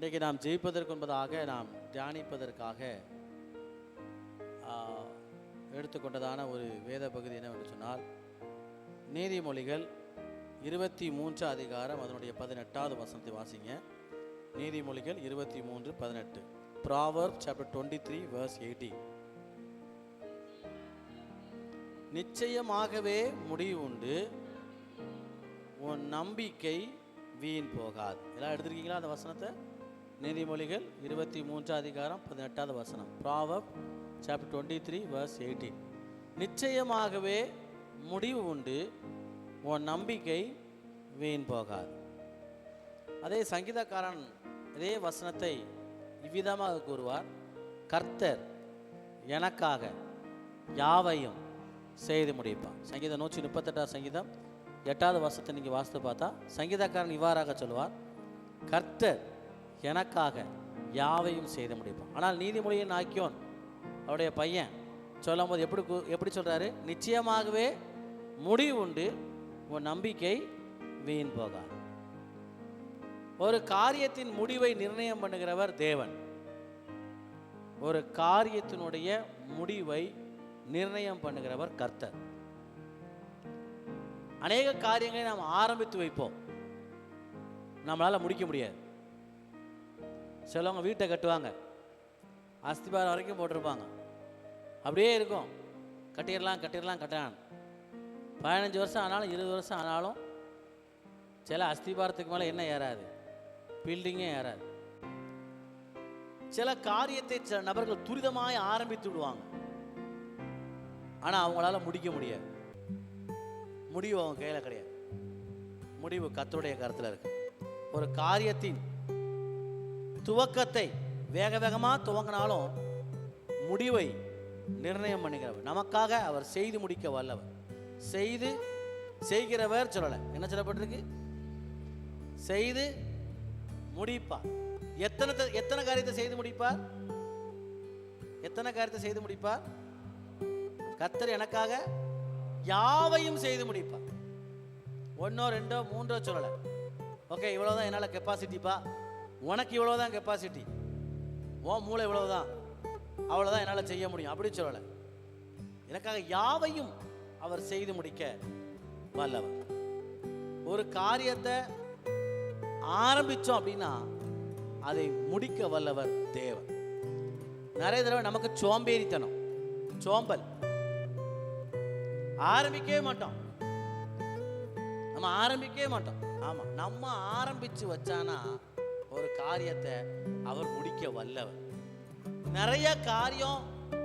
இன்றைக்கு நாம் ஜெயிப்பதற்கு என்பதாக நாம் தியானிப்பதற்காக எடுத்துக்கொண்டதான ஒரு வேத பகுதி என்னவென்று சொன்னால், நீதிமொழிகள் 23 அதிகாரம் அதனுடைய 18வது வசனத்தை வாசிங்க. நீதிமொழிகள் 23:18. Proverbs chapter 23 verse 18. நிச்சயமாகவே முடிவு உண்டு, உன் நம்பிக்கை வீண் போகாது. எல்லாம் எடுத்திருக்கீங்களா அந்த வசனத்தை? நீதிமொழிகள் 23 அதிகாரம் 18வது வசனம். Proverbs chapter 23 verse 18. நிச்சயமாகவே முடிவு உண்டு, உன் நம்பிக்கை வீண் போகாது. அதே சங்கீதக்காரன் இதே வசனத்தை இவ்விதமாக கூறுவார், கர்த்தர் எனக்காக யாவையும் செய்து முடிப்பார். சங்கீதம் 138 சங்கீதம் 8வது வசனத்தை நீங்கள் வாசித்து பார்த்தா சங்கீதக்காரன் இவ்வாறாக சொல்லுவார், கர்த்தர் எனக்காக யாவையும் செய்து முடிப்பான். ஆனால் நீதிமொழியின் நாக்கியோன் அவருடைய பையன் சொல்லும் போது எப்படி சொல்கிறாரு? நிச்சயமாகவே முடிவு உண்டு, உன் நம்பிக்கை வீண் போகாது. ஒரு காரியத்தின் முடிவை நிர்ணயம் பண்ணுகிறவர் தேவன். ஒரு காரியத்தினுடைய முடிவை நிர்ணயம் பண்ணுகிறவர் கர்த்தர். அநேக காரியங்களை நாம் ஆரம்பித்து வைப்போம், நம்மளால் முடிக்க முடியாது. சிலவங்க வீட்டை கட்டுவாங்க, அஸ்திபாரம் வரைக்கும் போட்டிருப்பாங்க, அப்படியே இருக்கும், கட்டிடலாம் 15 வருஷம் ஆனாலும் 20 வருஷம் ஆனாலும் சில அஸ்திபாரத்துக்கு மேலே என்ன ஏறாது, பில்டிங்கே ஏறாது. சில காரியத்தை சில நபர்கள் துரிதமாய் ஆரம்பித்து விடுவாங்க, ஆனால் அவங்களால முடிக்க முடியாது. முடிவு அவங்க கையில் கிடையாது, முடிவு கர்த்தருடைய கருத்தில் இருக்கு. ஒரு காரியத்தின் துவக்கத்தை வேகமாக துவங்கினாலும் முடிவை நிர்ணயம் பண்ணுகிறவர் நமக்காக அவர் செய்து முடிக்க வல்லவர். செய்கிறவர் சொல்லலை, என்ன சொல்லப்பட்டிருக்கு? செய்து முடிப்பார். எத்தனை காரியத்தை செய்து முடிப்பார்? எத்தனை காரியத்தை செய்து முடிப்பார்? கர்த்தர் எனக்காக யாவையும் செய்து முடிப்பார். 1 2 3 சொல்லலை. ஓகே, இவ்வளோதான் என்னால் கெப்பாசிட்டிப்பா, உனக்கு இவ்வளோதான் கெப்பாசிட்டி, உன் மூளை இவ்வளோதான், அவ்வளோதான் என்னால் செய்ய முடியும் அப்படி சொல்லலை. எனக்காக யாவையும் அவர் செய்து முடிக்க வல்லவர். ஒரு காரியத்தை ஆரம்பித்தோம் அப்படின்னா அதை முடிக்க வல்லவர் தேவன். நிறைய தடவை நமக்கு சோம்பேறித்தனம், சோம்பல், ஆரம்பிக்கவே மாட்டோம். ஆமாம், நம்ம ஆரம்பித்து வச்சானா ஒரு காரியத்தை அவர் முடிக்க வல்லவர். நிறைய காரியம்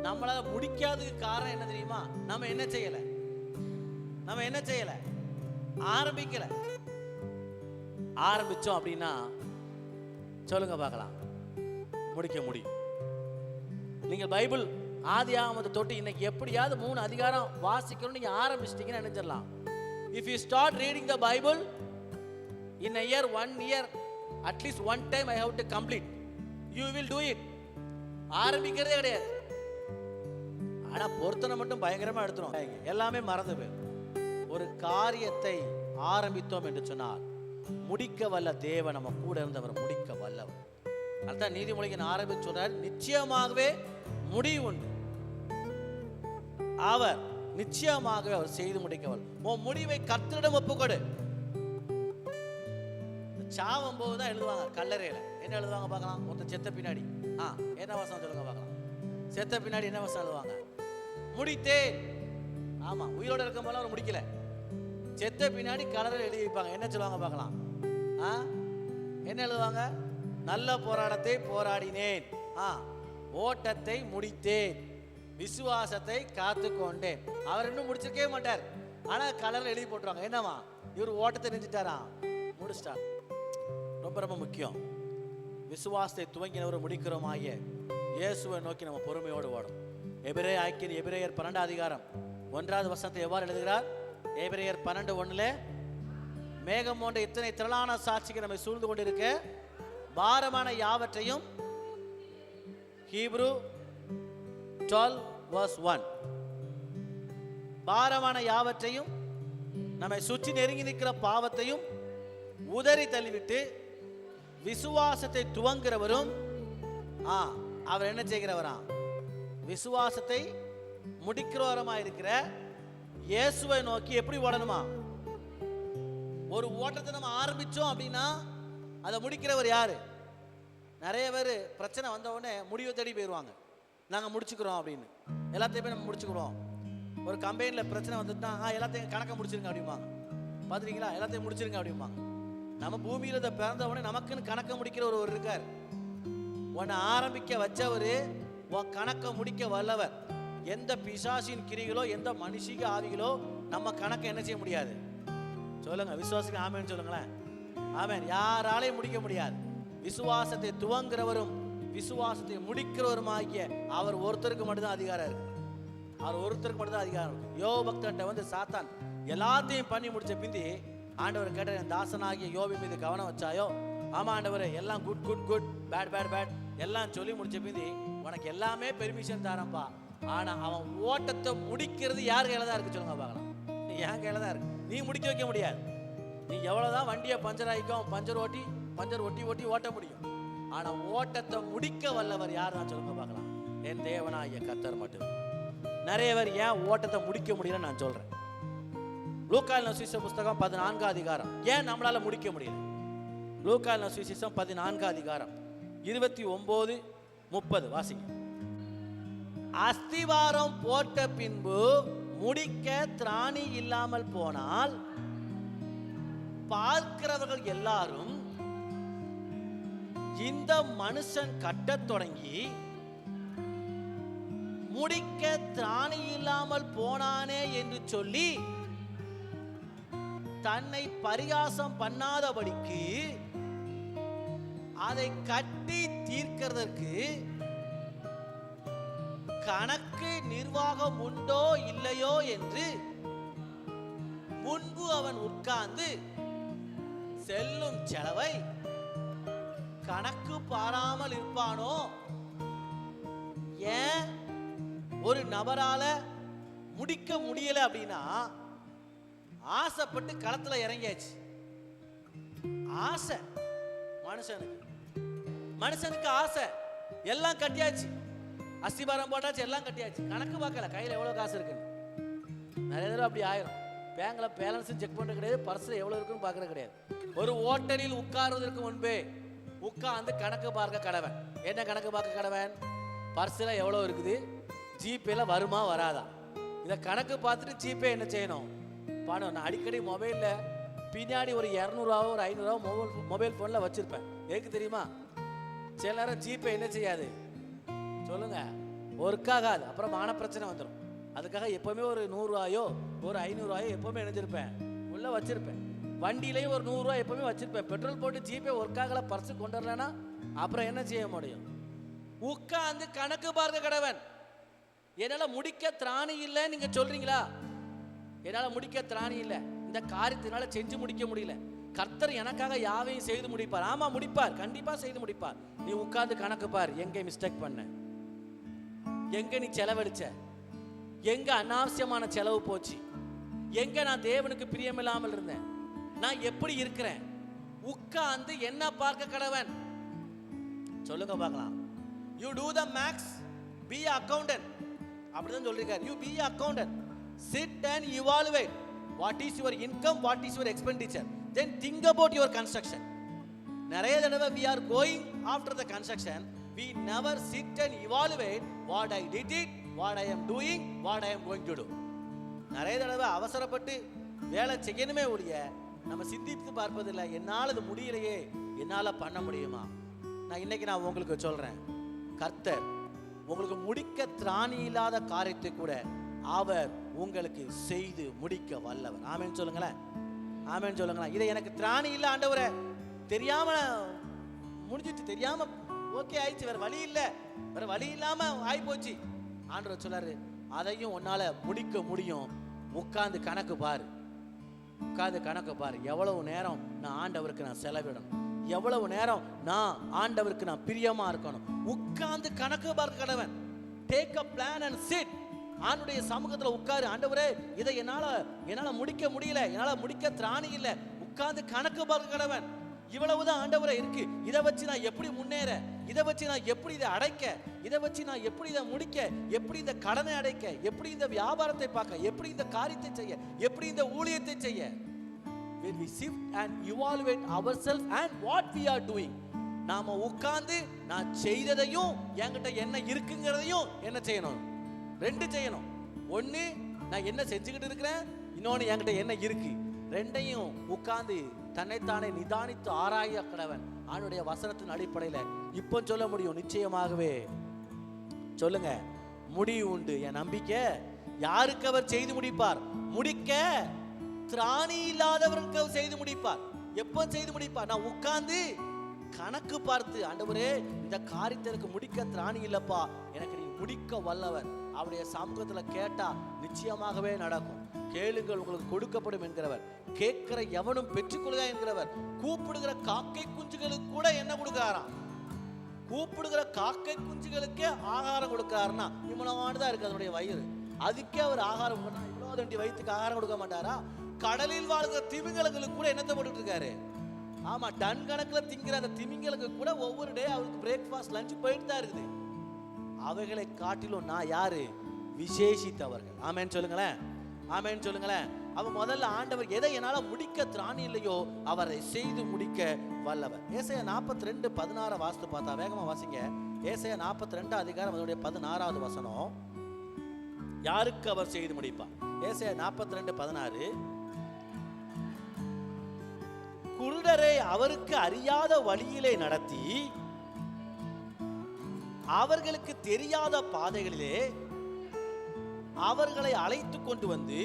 நம்மளால் முடிக்காததுக்கு காரணம் என்ன தெரியுமா? நம்ம என்ன செய்யலை, ஆரம்பிக்கல. ஆரம்பித்தோம் அப்படின்னா சொல்லுங்க பார்க்கலாம், முடிக்க முடியும். நீங்கள் பைபிள் ஆதியாகமத்தை தொட்டு இன்னைக்கு எப்படியாவது 3 அதிகாரம் வாசிக்கணும் நீங்க ஆரம்பிச்சிட்டீங்கன்னு நினைச்சிடலாம். If you start reading the Bible in a year, 1 year, at least one time I have to complete. You will do it. ஆரம்பிக்கிறதே கிடையாது. ஆனா பொருத்தனை மட்டும் பயங்கரமா எடுத்துரும், எல்லாமே மறந்து போய். ஒரு காரியத்தை ஆரம்பித்தோம் என்று சொன்னால் முடிக்க வல்ல தேவன் நம்ம கூட இருந்தவர் முடிக்க வல்லவர். அதான் நீதிமொழியின் ஆரம்பித்து சொல்றார், நிச்சயமாகவே முடிவு உண்டு, அவர் நிச்சயமாகவே அவர் செய்து முடிக்கவர். உன் முடிவை கர்த்தரிடம் ஒப்புக்கொடு. சாவம் போதுதான் எழுதுவாங்க கல்லறையில. என்ன எழுதுவாங்க பார்க்கலாம்? ஒருத்தர் செத்த பின்னாடி என்ன வசனம் சொல்லுங்க பார்க்கலாம்? செத்த பின்னாடி என்ன வசனம் எழுதுவாங்க? முடித்தேன். ஆமா, உயிரோட இருக்கும் போல அவர் முடிக்கல, செத்த பின்னாடி கலரில் எழுதி வைப்பாங்க. என்ன சொல்லுவாங்க பார்க்கலாம்? என்ன எழுதுவாங்க? நல்ல போராட்டத்தை போராடினேன், ஓட்டத்தை முடித்தேன், விசுவாசத்தை காத்து கொண்டேன். அவர் இன்னும் முடிச்சிருக்கவே மாட்டார், ஆனா கலர்ல எழுதி போட்டுருவாங்க. என்னவா, இவர் ஓட்டத்தை நெஞ்சிட்டாரா, முடிச்சிட்டார். ரொம்ப ரொம்ப முக்கியம். விசுவாசத்தை துவங்கினவர் முடிக்கிறோமாகிய இயேசுவை நோக்கி நம்ம பொறுமையோடு ஓடும். எபிரேயர் 12 அதிகாரம் 1வது வசனத்தை எவ்வாறு எழுதுகிறார்? எபிரேயர் 12:1, மேகம் போன்ற இத்தனை திரளான சாட்சிக்கு நம்மை சூழ்ந்து கொண்டிருக்க பாரமான யாவற்றையும், ஹீப்ரு 12 verse 1, பாரமான யாவற்றையும் நம்மை சுற்றி நெருங்கி நிற்கிற பாவத்தையும் உதறி தள்ளிவிட்டு விசுவாசத்தை துவங்குறவரும் அவர் என்ன செய்கிறவரா? விசுவாசத்தை முடிக்கிறவரமா இருக்கிற இயேசுவை நோக்கி எப்படி ஓடணுமா? ஒரு ஓட்டத்தை நம்ம ஆரம்பிச்சோம் அப்படின்னா அதை முடிக்கிறவர் யாரு? நிறைய பேர் பிரச்சனை வந்த உடனே முடிவை தேடி போயிடுவாங்க. நாங்கள் முடிச்சுக்கிறோம் அப்படின்னு எல்லாத்தையுமே நம்ம முடிச்சுக்கிறோம். ஒரு கம்பெனியில் பிரச்சனை வந்துட்டா எல்லாத்தையும் கணக்கை முடிச்சிருங்க அப்படிம்பாங்க. பார்த்துருக்கீங்களா? எல்லாத்தையும் முடிச்சிருங்க அப்படிம்பாங்க. நம்ம பூமியில் இதை பிறந்த உடனே நமக்குன்னு கணக்கை முடிக்கிற ஒரு இருக்கார். உன்னை ஆரம்பிக்க வச்சவர் உன் கணக்கை முடிக்க வல்லவர். எந்த பிசாசின் கிரிகளோ எந்த மனுஷிக ஆவிகளோ நம்ம கணக்கை என்ன செய்ய முடியாது? சொல்லுங்க, விசுவாசிக்கு ஆமேன்னு சொல்லுங்களேன். ஆமேன். யாராலையும் முடிக்க முடியாது. விசுவாசத்தை துவங்குறவரும் விசுவாசத்தை முடிக்கிறவருமாகிய அவர் ஒருத்தருக்கு மட்டும்தான் அதிகாரம் இருக்கு. அவர் ஒருத்தருக்கு மட்டும்தான் அதிகாரம் இருக்கு. யோபு பக்தன்ட்ட வந்து சாத்தான் எல்லாத்தையும் பண்ணி முடிச்ச பிந்தி ஆண்டவர் கேட்ட, என் தாசனாகிய யோபு மீது கவனம் வச்சாயோ? ஆமா ஆண்டவர், எல்லாம் good good good, bad bad bad எல்லாம் சொல்லி முடிச்ச பிந்தி உனக்கு எல்லாமே பெர்மிஷன் தரேன்ப்பா. ஆனா அவன் ஓட்டத்தை முடிக்கிறது யார் கையில தான் இருக்கு? சொல்லுங்க பார்க்கலாம். என் கையில தான் இருக்கு. நீ முடிக்க வைக்க முடியாது. நீ எவ்வளவுதான் வண்டியை பஞ்சர் ஆகிக்கும், பஞ்சர் ஒட்டி ஒட்டி ஓட்ட முடியும். ஆனா ஓட்டத்தை முடிக்க வல்லவர் யார் தான்? சொல்லுங்க பார்க்கலாம். என் தேவனாகிய கர்த்தர் மட்டும். நிறைய பேர் ஏன் ஓட்டத்தை முடிக்க முடியல நான் சொல்றேன். லூக்கா எழுதின சுவிசேஷ புஸ்தகம் 14 அதிகாரம். ஏன் நம்மளால முடிக்க முடியல? லூக்கா எழுதின சுவிசேஷம் 14 அதிகாரம் 29-30 வாசிங்க. அஸ்திவாரம் போட்ட பின்பு முடிக்க திராணி இல்லாமல் போனால் பார்க்கிறவர்கள் எல்லாரும் இந்த மனுஷன் கட்டத் தொடங்கி முடிக்க திராணி இல்லாமல் போனானே என்று சொல்லி தன்னை பரிகாசம் பண்ணாதபடிக்கு அதை கட்டி தீர்க்கிறதற்கு கணக்கு நிர்வாகம் உண்டோ இல்லையோ என்று முன்பு அவன் உட்கார்ந்து செல்லும் செலவை கணக்கு பாராமல் இருப்பானோ? ஏன் ஒரு நபரால முடிக்க முடியல அப்படின்னா ஆசைப்பட்டு களத்துல இறங்கியாச்சு. ஆசை மனுஷனுக்கு ஆசை. எல்லாம் கட்டியாச்சு, அஸ்திபாரம் போட்டாச்சு, எல்லாம் கட்டியாச்சு. கணக்கு பார்க்கல கையில் எவ்வளோ காசு இருக்குன்னு. நிறைய தடவை அப்படி ஆயிரும். பேங்க்ல பேலன்ஸ் செக் பண்ணுறது கிடையாது, பர்ஸில் எவ்வளோ இருக்குன்னு பார்க்கறது கிடையாது. ஒரு ஹோட்டலில் உட்காருவதற்கு முன்பே உட்கார்ந்து கணக்கு பார்க்க கடவன். என்ன கணக்கு பார்க்க கடவன்? பர்ஸில் எவ்வளோ இருக்குது, ஜிபேல வருமா வராதா, இதை கணக்கு பார்த்துட்டு ஜிபே என்ன செய்யணும் பணம். நான் அடிக்கடி மொபைலில் பின்னாடி ஒரு 200 ஒரு 500 மொபைல் ஃபோனில் வச்சுருப்பேன். எதுக்கு தெரியுமா? சில நேரம் ஜிபே என்ன செய்யாது சொல்லுங்க, ஒர்க் ஆகாது. அப்புறம் மான பிரச்சனை வந்துடும். அதுக்காக எப்போவுமே ஒரு 100 ஒரு 500 எப்போவுமே இணைஞ்சிருப்பேன், உள்ளே வச்சுருப்பேன். வண்டியிலையும் ஒரு 100 எப்போவுமே வச்சுருப்பேன். பெட்ரோல் போட்டு ஜிபே ஒர்க் ஆகலை, பர்ஸு கொண்டு வரலன்னா அப்புறம் என்ன செய்ய முடியும்? உட்காந்து கணக்கு பார்க்க கடவன். என்னால் முடிக்க திராணி இல்லை நீங்கள் சொல்கிறீங்களா? என்னால் முடிக்க திராணி இல்லை, இந்த காரியத்தினால செஞ்சு முடிக்க முடியல. கர்த்தர் எனக்காக யாவையும் செய்து முடிப்பார். ஆமா முடிப்பார், கண்டிப்பா செய்து முடிப்பார். நீ உட்கார்ந்து கணக்கு பார், எங்க மிஸ்டேக் பண்ண, எங்க நீ செலவழிச்ச, எங்க அனாவசியமான செலவு போச்சு, எங்க நான் தேவனுக்கு பிரியமில்லாமல் இருந்தேன், நான் எப்படி இருக்கிறேன். உட்கார்ந்து என்ன பார்க்க கடவன்? சொல்லுங்க பார்க்கலாம். You do the maths, be accountant. அப்படிதான் சொல்லிருக்காரு. You be accountant, sit and evaluate what is your income, what is your expenditure, then think about your construction. நிறைய தடவை we are going after the construction, we never sit and evaluate what I did it, what I am doing, what I am going to do. நிறைய தடவை அவசரப்பட்டு வேலை செய்யணுமே ஒழிய நம்ம சிந்தித்து பார்ப்பதில்லை. என்னால் இது முடியலையே, என்னால் பண்ண முடியுமா? இன்னைக்கு நான் உங்களுக்கு சொல்றேன், கர்த்தர் உங்களுக்கு முடிக்க திராணி இல்லாத காரியத்தை கூட அவர் உங்களுக்கு செய்து முடிக்க வல்லவர். ஆமென் சொல்லுங்களேன், ஆமென் சொல்லுங்களேன். இதை எனக்கு திராணி இல்லை ஆண்டவரே, தெரியாம முடிஞ்சிட்டு, தெரியாம ஓகே ஆயிடுச்சு, வேற வழி இல்லை, வேற வழி இல்லாம ஆகி போச்சு. ஆண்டவர் சொல்லாரு, அதையும் உன்னால முடிக்க முடியும். உட்கார்ந்து கணக்கு பாரு, உட்கார்ந்து கணக்கு பாரு. எவ்வளவு நேரம் நான் ஆண்டவருக்கு நான் செலவிடணும், எவ்வளவு நேரம் நான் ஆண்டவருக்கு நான் பிரியமா இருக்கணும். உட்கார்ந்து கணக்கு பார்க்க கடவன். Take a plan and chit. ஆண்டுடைய சமூகத்தில் உட்காரு. ஆண்டவரே, இதை என்னால முடிக்க முடியல, என்னால முடிக்க திராணி இல்லை. உட்கார்ந்து கணக்கு பார்க்க கடவன். இவ்வளவுதான் ஆண்டவரே இருக்கு. இதை வச்சு நான் எப்படி முன்னேற, இதை வச்சு நான் எப்படி இதை அடைக்க, இதை வச்சு நான் எப்படி இதை முடிக்க, எப்படி இந்த கடனை அடைக்க, எப்படி இந்த வியாபாரத்தை பார்க்க, எப்படி இந்த காரியத்தை செய்ய, எப்படி இந்த ஊழியத்தை செய்ய. When we shift and evaluate ourselves and what we are doing, நாம உட்கார்ந்து நான் செய்ததையும் என்கிட்ட என்ன இருக்குங்கிறதையும் என்ன செய்யணும், ரெண்டு செய்யணும். ஒன்று நான் என்ன செஞ்சுக்கிட்டு இருக்கிறேன், இன்னொன்று என்கிட்ட என்ன இருக்கு. ரெண்டையும் உட்கார்ந்து தன்னைத்தானே நிதானித்து ஆராய கடவன் அவனுடைய வசனத்தின் அடிப்படையில் இப்போ சொல்ல முடியும். நிச்சயமாகவே சொல்லுங்க, முடிவு உண்டு. என் நம்பிக்கை யாருக்கு அவர் செய்து முடிப்பார், முடிக்க திராணி இல்லாதவருக்கு அவர் செய்து முடிப்பார். எப்போ செய்து முடிப்பார்? நான் உட்கார்ந்து கணக்கு பார்த்து, ஆண்டவரே இந்த காரியத்திற்கு முடிக்க திராணி இல்லப்பா, எனக்கு நீ முடிக்க வல்லவர். அவருடைய சமூகத்தில் கேட்டா நிச்சயமாகவே நடக்கும். கேளுங்கள் உங்களுக்கு கொடுக்கப்படும் என்கிறவர், கேட்கிற எவனும் பெற்றுக்கொள்க என்கிறவர். கூப்பிடுகிற காக்கை குஞ்சுகளுக்கு கூட என்ன கொடுக்கிறாராம், கூப்பிடுகிற காக்கை குஞ்சுகளுக்கே ஆகாரம் கொடுக்கிறாருன்னா இவ்வளவானதான் இருக்கு அதனுடைய வயிறு, அதுக்கே அவர் ஆகாரம் இவ்வளோ தண்டி வயிற்றுக்கு ஆகாரம் கொடுக்க மாட்டாரா? கடலில் வாழ்கிற திமிங்கலங்களுக்கு கூட என்னத்தை போட்டுட்டு இருக்காரு? ஆமா, டன் கணக்கில் திங்கிற அந்த திமிங்கலுக்கு கூட ஒவ்வொரு டே அவருக்கு பிரேக்ஃபாஸ்ட் லஞ்ச் போயிட்டு தான் இருக்குது. அவைகளை காட்டிலும் நான் யாரு? விசேஷித்தவர்கள். ஆமேன்னு சொல்லுங்களேன், ஆமேன்னு சொல்லுங்களேன். அவன் முதல்ல ஆண்டவர் எதை என்னால முடிக்க திராணி இல்லையோ அவரை செய்து முடிக்க வல்லவர். ஏசாயா 42:16 வாசித்து பார்த்தா, வேகமா வாசிங்க. ஏசாயா 42 அதிகாரம் அதனுடைய 16வது வசனம். யாருக்கு அவர் செய்து முடிப்பார்? ஏசாயா 42:16, குருடரை அவருக்கு அறியாத வழியிலே நடத்தி அவர்களுக்கு தெரியாத பாதைகளிலே அவர்களை அழைத்து கொண்டு வந்து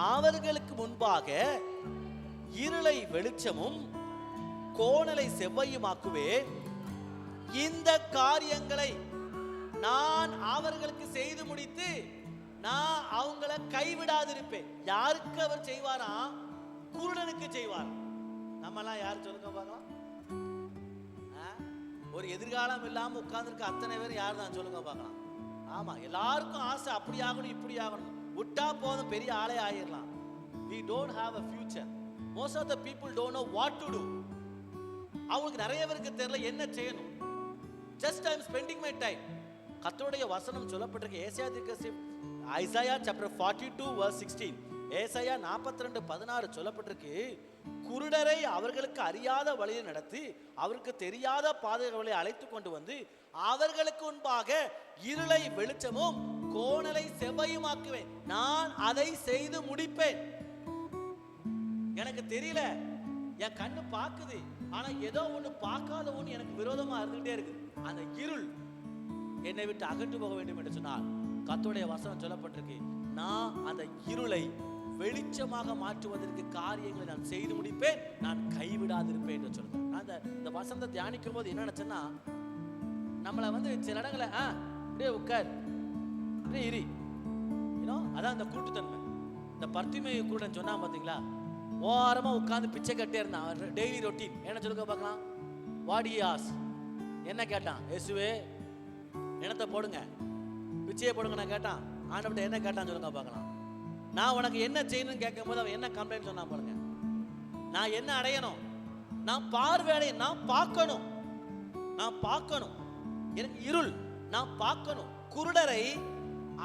அவர்களுக்கு முன்பாக இருளை வெளிச்சமும் கோணலை செவ்வையுமாக்குவேன். இந்த காரியங்களை நான் அவர்களுக்கு செய்து முடித்து நான் அவங்கள கைவிடாதிருப்பேன். யாருக்கு அவர் செய்வாரா? குருடனுக்கு செய்வார். நம்மலாம் யாரு சொல்லுங்க பார்க்கலாம். ஒரு எதிர்காலம் இல்லாம உட்கார்ந்துருக்க அத்தனை பேர் யார் தான் சொல்லுங்க பார்க்கலாம். ஆமா, எல்லாருக்கும் ஆசை அப்படி ஆகணும் இப்படி ஆகணும், விட்டா போதும் பெரிய ஆளே ஆயிடலாம். We don't have a future. Most of the people don't know what to do. அவங்களுக்கு நிறைய பேருக்கு தெரியல என்ன செய்யணும். Just I'm spending my time. கர்த்தருடைய வசனம் சொல்லப்பட்டிருக்கு. ஏசாயா தீர்க்கதரிசி ஐசாயா chapter 42 verse 16, ஏசாயா 42:16 சொல்லப்பட்டிருக்கு. குருடரை அவர்களுக்கு அறியாத வழியை நடத்தி அவருக்கு தெரியாத பாதைகளை அழைத்து கொண்டு வந்து அவர்களுக்கு முன்பாக இருளை வெளிச்சமும் கோணலை செவ்வையுமாக்குவேன். நான் அதை செய்து முடிப்பேன். எனக்கு தெரியல, என் கண்ணு பார்க்குது, ஆனா ஏதோ ஒண்ணு பார்க்காத ஒண்ணு எனக்கு விரோதமா இருந்துகிட்டே இருக்குது. அந்த இருள் என்னை விட்டு அகற்று போக வேண்டும் என்று சொன்னால் கர்த்தருடைய வசனம் சொல்லப்பட்டிருக்கு. நான் அந்த இருளை வெளிச்சமாக மாற்றுவதற்கு காரியங்களை நான் செய்து முடிப்பேன், நான் கைவிடாதிருப்பேன் என்று சொல்றேன். நான் இந்த வசனத்தை தியானிக்கும் போது என்ன நினைச்சேன்னா, நம்மளை வந்து சில இடங்களை அப்படியே உட்கார் அப்படியே இரு, அதான் அந்த கூட்டுத்தன்மை. இந்த பர்த்திமேயு கூட்டம் சொன்னா பாத்தீங்களா, ஓரமா உட்கார்ந்து பிச்சை கட்டே இருந்தான். டெய்லி ரொட்டீன் என்ன சொல்லுங்க பார்க்கலாம். வாடியாஸ் என்ன கேட்டான்? இயேசுவே என்னத்தை போடுங்க, பிச்சையை போடுங்க நான் கேட்டான். ஆண்டவர்கிட்ட என்ன கேட்டான் சொல்லுங்க பார்க்கலாம். நான் உனக்கு என்ன செய்யணும்னு கேட்கும் போது அவன் என்ன கம்ப்ளைண்ட் சொன்னா பாருங்க. நான் என்ன அடையணும்? நான் பார்வையடைய, நான் பார்க்கணும், நான் பார்க்கணும். எனக்கு இருள், நான் பார்க்கணும். குருடரை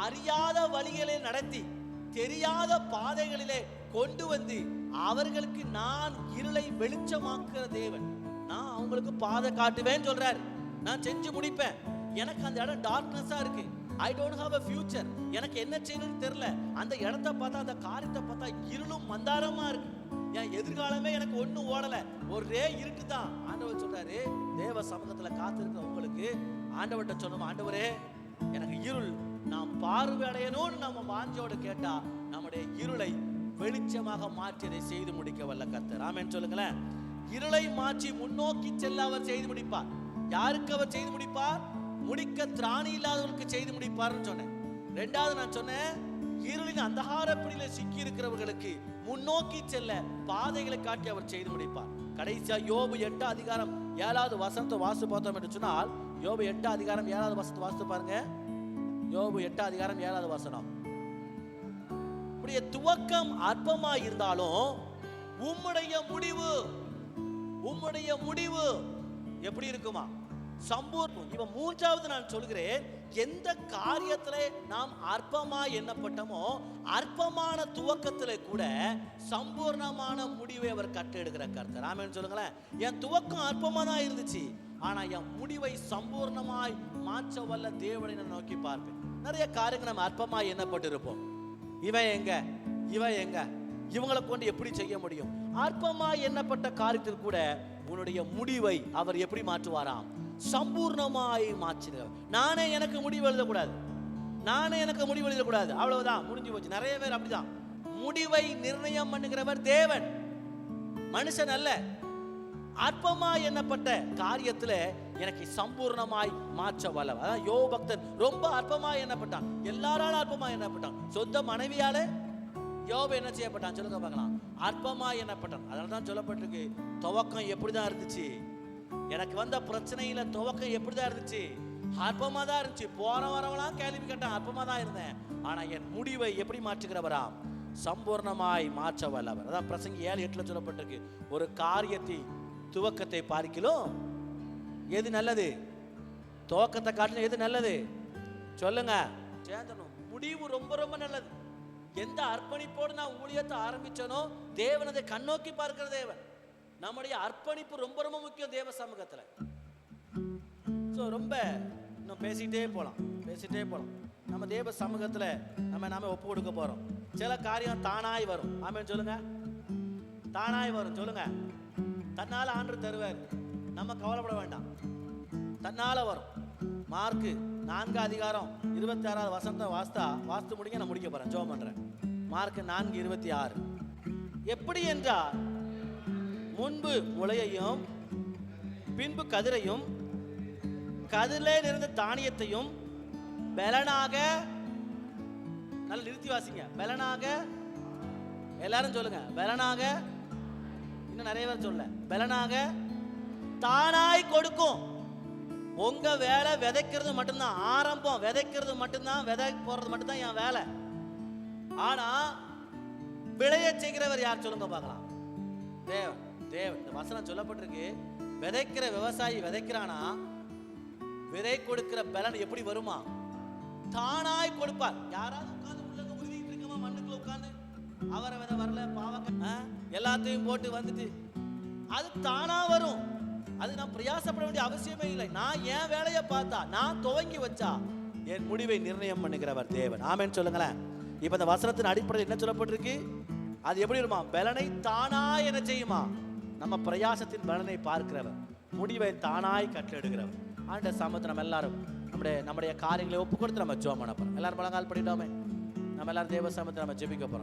அறியாத வழிகளை நடத்தி தெரியாத பாதைகளிலே கொண்டு வந்து அவர்களுக்கு நான் இருளை வெளிச்சமாக்குற தேவன். நான் அவங்களுக்கு பாதை காட்டுவேன்னு சொல்றாரு. நான் செஞ்சு முடிப்பேன். எனக்கு அந்த இடம் டார்க்னஸா இருக்கு. I don't have a future. எனக்கு என்ன செய்யணும்னு தெரியல. அந்த இடத்தை பார்த்தா, அந்த காரியத்தை பார்த்தா இருளும் மந்தாரமா இருக்கு. என் எதிர்காலமே எனக்கு ஒன்றும் ஓடல, ஒரே இருட்டு தான். ஆண்டவர் சொல்றாரு, தேவ சமூகத்துல காத்திருக்கிற உங்களுக்கு ஆண்டவர்கிட்ட சொல்லணும், ஆண்டவரே எனக்கு இருள், நாம் பார்வை அடையணும்னு நம்ம வாஞ்சோடு கேட்டா நம்முடைய இருளை வெளிச்சமாக மாற்றி அதை செய்து முடிக்க வல்ல கர்த்தர். ஆமென் சொல்லுங்களேன். இருளை மாற்றி முன்னோக்கி செல்ல அவர் செய்து முடிப்பார். யாருக்கு அவர் செய்து முடிப்பார்? முடிக்க திராணி இல்லாதவர்களுக்கு செய்து முடிப்பார்னு சொன்னேன். ரெண்டாவது நான் சொன்னேன், இருளின் அந்தகார பிடியில சிக்கி இருக்கிறவர்களுக்கு முன்னோக்கி செல்ல பாதைகளை காட்டி அவர் செய்து முடிப்பார். கடைசியா யோபு 8 அதிகாரம் 7வது வசனத்தை வாசித்து பார்த்தோம் என்று சொன்னால், யோபு 8 அதிகாரம் 7வது வசனத்தை வாசித்து பாருங்க. யோபு 8 அதிகாரம் 7வது வசனம். உடைய துவக்கம் அற்பமாய் இருந்தாலும் உம்முடைய முடிவு உம்முடைய முடிவு எப்படி இருக்குமா? சம்பூர்ணம். இவன் மூன்றாவது நான் சொல்கிறேன், எந்த காரியத்திலே நாம் அற்பமா எண்ணப்பட்டமோ அற்பமான துவக்கத்திலே கூட சம்பூர்ணமான முடிவை அவர் கட்டெடுக்கிற கர்த்தர். ஆமென் சொல்லுங்களேன். என் துவக்கம் அற்பமா தான் இருந்துச்சு, ஆனா என் முடிவை சம்பூர்ணமாய் மாற்ற வல்ல தேவனை நான் நோக்கி பார்ப்பேன். நிறைய காரியங்கள் நம்ம அற்பமா எண்ணப்பட்டு இருப்போம். இவன் எங்க, இவன் எங்க, இவங்களை கொண்டு எப்படி செய்ய முடியும்? அற்பமா எண்ணப்பட்ட காரியத்தில் கூட உன்னுடைய முடிவை அவர் எப்படி மாற்றுவாராம்? சம்பூர்ணமாய் மாற்றினார். நானே எனக்கு முடிவு எழுதக்கூடாது, நானே எனக்கு முடிவு எழுதக்கூடாது, அவ்வளவுதான், முடிஞ்சு போச்சு. நிறைய பேர் அப்படிதான். முடிவை நிர்ணயம் பண்ணுகிறவர் தேவன், மனுஷன் அல்ல. அற்பமா எண்ணப்பட்ட காரியத்துல எனக்கு சம்பூர்ணமாய் மாற்ற வல்லவர். அதான் யோபு பக்தன் ரொம்ப அற்பமா எண்ணப்பட்டான், எல்லாராலும் அற்பமா எண்ணப்பட்டான். சொந்த மனைவியால யோபு என்ன செய்யப்பட்டான் சொல்லுங்க பார்க்கலாம்? அற்பமா எண்ணப்பட்டான். அதனால்தான் சொல்லப்பட்டிருக்கு, துவக்கம் எப்படிதான் இருந்துச்சு, எனக்கு வந்த பிரச்சனையில துவக்கம் எப்படிதான் இருந்துச்சு? அற்பமா தான் இருந்துச்சு. போன வரவெல்லாம் கேள்வி கேட்டான், அற்பமா தான் இருந்தேன். ஆனா என் முடிவை எப்படி மாற்றுகிறவரா? சம்பூர்ணமாய் மாற்ற வல்லவர். அதான் பிரசங்கி 7:8 சொல்லப்பட்டிருக்கு, ஒரு காரியத்தை துவக்கத்தை பார்க்கிலும் எது நல்லது? துவக்கத்தை காட்டிலும் எது நல்லது சொல்லுங்க? சேந்தனும். முடிவு ரொம்ப ரொம்ப நல்லது. எந்த அர்ப்பணிப்போடு நான் ஊழியத்தை ஆரம்பிச்சனோ தேவன் அதை கண்ணோக்கி பார்க்கிற தேவன். நம்முடைய அர்ப்பணிப்பு ரொம்ப ரொம்ப முக்கியம் தேவ சமூகத்தில். ஸோ ரொம்ப இன்னும் பேசிட்டே போகலாம். நம்ம தேவ சமூகத்தில் நாம ஒப்பு கொடுக்க போறோம். சில காரியம் தானாய் வரும். ஆமென் சொல்லுங்க. தானாய் வரும் சொல்லுங்க. தன்னால ஆண்டவர் தருவார், நம்ம கவலைப்பட வேண்டாம். தன்னால வரும். மார்க்கு 4:26 வாஸ்து முடிங்க, நான் முடிக்க போறேன், ஜெபம் பண்றேன். மார்க்கு 4:26 எப்படி என்றால், முன்பு முளையையும் பின்பு கதிரையும் கதிரிலே இருந்த தானியத்தையும் பலனாக, நல்லா நிறுத்தி வாசிங்க, பலனாக, எல்லாரும் சொல்லுங்க, பலனாக, இன்னும் நிறைய பேர் சொல்ல, பலனாக தானாய் கொடுக்கும். உங்க வேலை விதைக்கிறது மட்டும்தான், ஆரம்பம் விதைக்கிறது மட்டும்தான், விதை போறது மட்டும்தான் என் வேலை. ஆனா விளைய செய்கிறவர் யார் சொல்லுங்க பார்க்கலாம்? தேவன். இந்த வசனம் சொல்லப்பட்டிருக்கு, விதைக்கிற விவசாயி விதைக்கிறானா, விதை கொடுக்கிற பலன் எப்படி வருமா? தானாய் கொடுப்பார். யாராவது உட்கார்ந்து உள்ளங்க உருவிட்டு இருக்கமா, மண்ணுக்குள்ள உட்கார்ந்து அவரை விதை வரல, பாவங்க எல்லாத்தையும் போட்டு வந்துட்டு அது தானா வரும். அது நான் பிரயாசப்பட வேண்டிய அவசியமே இல்லை. நான் என் வேலையை பார்த்தா, நான் துவங்கி வச்சா என் முடிவை நிர்ணயம் பண்ணுகிறவர் தேவன். ஆமென் சொல்லுங்களேன். இப்ப இந்த வசனத்தின் அடிப்படையில் என்ன சொல்லப்பட்டிருக்கு? அது எப்படி வருமா? பலனை தானா என்ன செய்யுமா? நம்ம பிரயாசத்தின் பலனை பார்க்கிறவர், முடிவை தானாய் கட்டளையிடுகிறவர். ஆண்ட சமத்தை நம்ம எல்லாரும் நம்முடைய காரியங்களை ஒப்பு கொடுத்து நம்ம ஜெபம் பண்ண போறோம். எல்லாரும் பலங்கால் பண்ணிட்டோமே. நம்ம எல்லாரும் தேவ சமத்தை நம்ம ஜெபிக்க போறோம்.